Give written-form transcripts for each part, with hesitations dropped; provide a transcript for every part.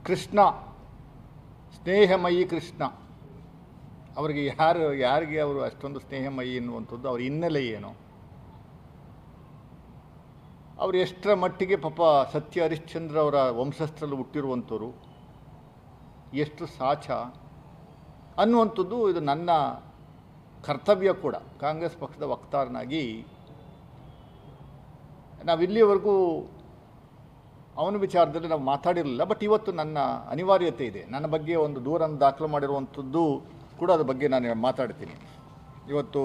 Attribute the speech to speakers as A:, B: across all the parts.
A: ಕೃಷ್ಣ, ಸ್ನೇಹಮಯಿ ಕೃಷ್ಣ, ಅವರಿಗೆ ಯಾರಿಗೆ ಅವರು ಅಷ್ಟೊಂದು ಸ್ನೇಹಮಯಿ ಎನ್ನುವಂಥದ್ದು ಅವ್ರ ಹಿನ್ನೆಲೆ ಏನು, ಅವರು ಎಷ್ಟರ ಮಟ್ಟಿಗೆ ಪಾಪ ಸತ್ಯ ಹರಿಶ್ಚಂದ್ರ ಅವರ ವಂಶಸ್ಥರಲ್ಲಿ ಹುಟ್ಟಿರುವಂಥವ್ರು, ಎಷ್ಟು ಸಾಚ ಅನ್ನುವಂಥದ್ದು ಇದು ನನ್ನ ಕರ್ತವ್ಯ ಕೂಡ. ಕಾಂಗ್ರೆಸ್ ಪಕ್ಷದ ವಕ್ತಾರನಾಗಿ ನಾವಿಲ್ಲಿಯವರೆಗೂ ಅವನ ವಿಚಾರದಲ್ಲಿ ನಾವು ಮಾತಾಡಿರಲಿಲ್ಲ. ಬಟ್ ಇವತ್ತು ನನ್ನ ಅನಿವಾರ್ಯತೆ ಇದೆ. ನನ್ನ ಬಗ್ಗೆ ಒಂದು ದೂರನ್ನು ದಾಖಲು ಮಾಡಿರುವಂಥದ್ದು ಕೂಡ ಅದ್ರ ಬಗ್ಗೆ ನಾನು ಮಾತಾಡ್ತೀನಿ. ಇವತ್ತು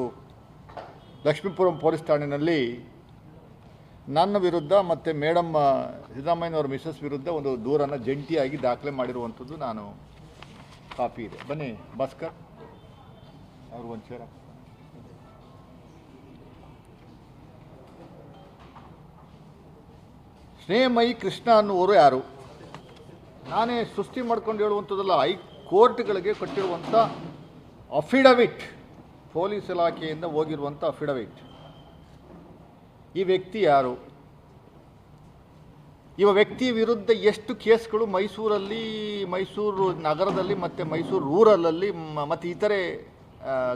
A: ಲಕ್ಷ್ಮೀಪುರಂ ಪೊಲೀಸ್ ಠಾಣೆಯಲ್ಲಿ ನನ್ನ ವಿರುದ್ಧ ಮತ್ತು ಮೇಡಮ್ ಸಿದ್ದರಾಮಯ್ಯನವರ ಮಿಸಸ್ ವಿರುದ್ಧ ಒಂದು ದೂರನ್ನು ಜಂಟಿಯಾಗಿ ದಾಖಲೆ ಮಾಡಿರುವಂಥದ್ದು ನಾನು ಕಾಪಿ ಇದೆ. ಬನ್ನಿ ಭಾಸ್ಕರ್ ಅವ್ರಿಗೊಂದು ಚೇರ. ಸ್ನೇಹಮಯಿ ಕೃಷ್ಣ ಅನ್ನುವರು ಯಾರು? ನಾನೇ ಸೃಷ್ಟಿ ಮಾಡ್ಕೊಂಡು ಹೇಳುವಂಥದ್ದಲ್ಲ, ಹೈಕೋರ್ಟ್ಗಳಿಗೆ ಕೊಟ್ಟಿರುವಂಥ ಅಫಿಡವಿಟ್, ಪೊಲೀಸ್ ಇಲಾಖೆಯಿಂದ ಹೋಗಿರುವಂಥ ಅಫಿಡವಿಟ್. ಈ ವ್ಯಕ್ತಿ ಯಾರು? ಇವ ವ್ಯಕ್ತಿ ವಿರುದ್ಧ ಎಷ್ಟು ಕೇಸ್ಗಳು ಮೈಸೂರು ನಗರದಲ್ಲಿ ಮತ್ತು ಮೈಸೂರು ರೂರಲಲ್ಲಿ ಮತ್ತು ಇತರೆ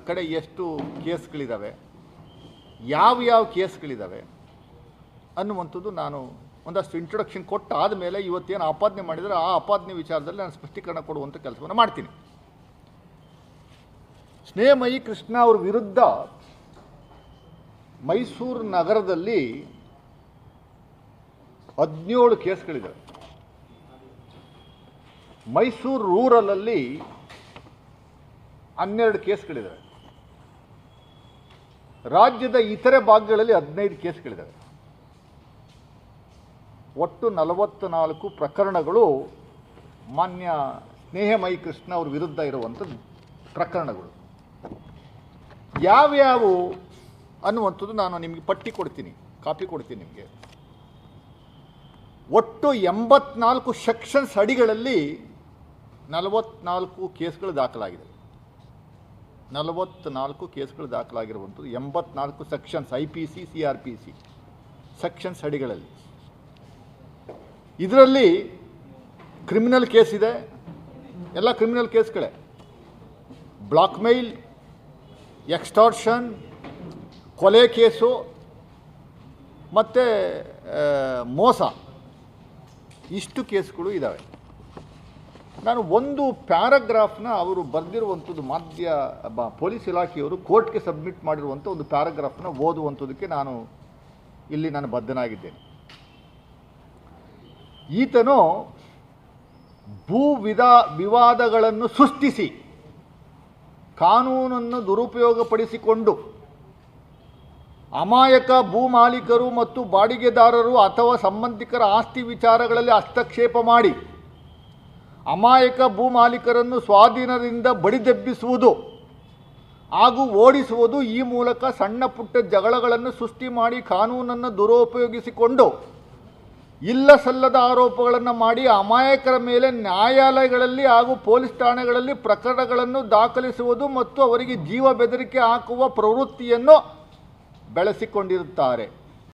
A: ಕಡೆ ಎಷ್ಟು ಕೇಸ್ಗಳಿದ್ದಾವೆ, ಯಾವ ಕೇಸ್ಗಳಿದ್ದಾವೆ ಅನ್ನುವಂಥದ್ದು ನಾನು ಒಂದಷ್ಟು ಇಂಟ್ರೊಡಕ್ಷನ್ ಕೊಟ್ಟು ಆದಮೇಲೆ ಇವತ್ತೇನು ಆಪಾದನೆ ಮಾಡಿದರೆ ಆ ಆಪಾದನೆ ವಿಚಾರದಲ್ಲಿ ನಾನು ಸ್ಪಷ್ಟೀಕರಣ ಕೊಡುವಂಥ ಕೆಲಸವನ್ನು ಮಾಡ್ತೀನಿ. ಸ್ನೇಹಮಯಿ ಕೃಷ್ಣ ಅವ್ರ ವಿರುದ್ಧ ಮೈಸೂರು ನಗರದಲ್ಲಿ 17 ಕೇಸ್ಗಳಿದ್ದಾವೆ. ಮೈಸೂರು ರೂರಲಲ್ಲಿ 12 ಕೇಸ್ಗಳಿದ್ದಾವೆ. ರಾಜ್ಯದ ಇತರೆ ಭಾಗಗಳಲ್ಲಿ 15 ಕೇಸ್ಗಳಿದ್ದಾವೆ. ಒಟ್ಟು 44 ಪ್ರಕರಣಗಳು ಮಾನ್ಯ ಸ್ನೇಹಮಯಿ ಕೃಷ್ಣ ಅವ್ರ ವಿರುದ್ಧ ಇರುವಂಥದ್ದು ಪ್ರಕರಣಗಳು. ಯಾವ್ಯಾವು ಅನ್ನುವಂಥದ್ದು ನಾನು ನಿಮಗೆ ಪಟ್ಟಿ ಕೊಡ್ತೀನಿ, ಕಾಪಿ ಕೊಡ್ತೀನಿ ನಿಮಗೆ. ಒಟ್ಟು 84 ಸೆಕ್ಷನ್ಸ್ ಅಡಿಗಳಲ್ಲಿ 44 ಕೇಸ್ಗಳು ದಾಖಲಾಗಿದೆ. 44 ಕೇಸ್ಗಳು ದಾಖಲಾಗಿರುವಂಥದ್ದು 84 ಸೆಕ್ಷನ್ಸ್, IPC CRPC ಸೆಕ್ಷನ್ಸ್ ಅಡಿಗಳಲ್ಲಿ. ಇದರಲ್ಲಿ ಕ್ರಿಮಿನಲ್ ಕೇಸ್ ಇದೆ, ಎಲ್ಲ ಕ್ರಿಮಿನಲ್ ಕೇಸ್ಗಳೇ. ಬ್ಲಾಕ್ ಮೇಲ್, ಎಕ್ಸ್ಟಾರ್ಷನ್, ಕೊಲೆ ಕೇಸು ಮತ್ತು ಮೋಸ, ಇಷ್ಟು ಕೇಸ್ಗಳು ಇದ್ದಾವೆ. ನಾನು ಒಂದು ಪ್ಯಾರಾಗ್ರಾಫ್ನ ಅವರು ಬರೆದಿರುವಂಥದ್ದು ಪೊಲೀಸ್ ಇಲಾಖೆಯವರು ಕೋರ್ಟ್ಗೆ ಸಬ್ಮಿಟ್ ಮಾಡಿರುವಂಥ ಒಂದು ಪ್ಯಾರಾಗ್ರಾಫ್ನ ಓದುವಂಥದ್ದಕ್ಕೆ ನಾನು ಬದ್ಧನಾಗಿದ್ದೇನೆ. ಈತನು ವಿವಾದಗಳನ್ನು ಸೃಷ್ಟಿಸಿ ಕಾನೂನನ್ನು ದುರುಪಯೋಗಪಡಿಸಿಕೊಂಡು ಅಮಾಯಕ ಭೂ ಮಾಲೀಕರು ಮತ್ತು ಬಾಡಿಗೆದಾರರು ಅಥವಾ ಸಂಬಂಧಿಕರ ಆಸ್ತಿ ವಿಚಾರಗಳಲ್ಲಿ ಹಸ್ತಕ್ಷೇಪ ಮಾಡಿ ಅಮಾಯಕ ಭೂ ಮಾಲೀಕರನ್ನು ಸ್ವಾಧೀನದಿಂದ ಬಡಿದೆಬ್ಬಿಸುವುದು ಹಾಗೂ ಓಡಿಸುವುದು, ಈ ಮೂಲಕ ಸಣ್ಣ ಪುಟ್ಟ ಜಗಳಗಳನ್ನು ಸೃಷ್ಟಿ ಮಾಡಿ ಕಾನೂನನ್ನು ದುರುಪಯೋಗಿಸಿಕೊಂಡು ಇಲ್ಲ ಸಲ್ಲದ ಆರೋಪಗಳನ್ನು ಮಾಡಿ ಅಮಾಯಕರ ಮೇಲೆ ನ್ಯಾಯಾಲಯಗಳಲ್ಲಿ ಹಾಗೂ ಪೊಲೀಸ್ ಠಾಣೆಗಳಲ್ಲಿ ಪ್ರಕರಣಗಳನ್ನು ದಾಖಲಿಸುವುದು ಮತ್ತು ಅವರಿಗೆ ಜೀವ ಬೆದರಿಕೆ ಹಾಕುವ ಪ್ರವೃತ್ತಿಯನ್ನು ಬೆಳೆಸಿಕೊಂಡಿರುತ್ತಾರೆ.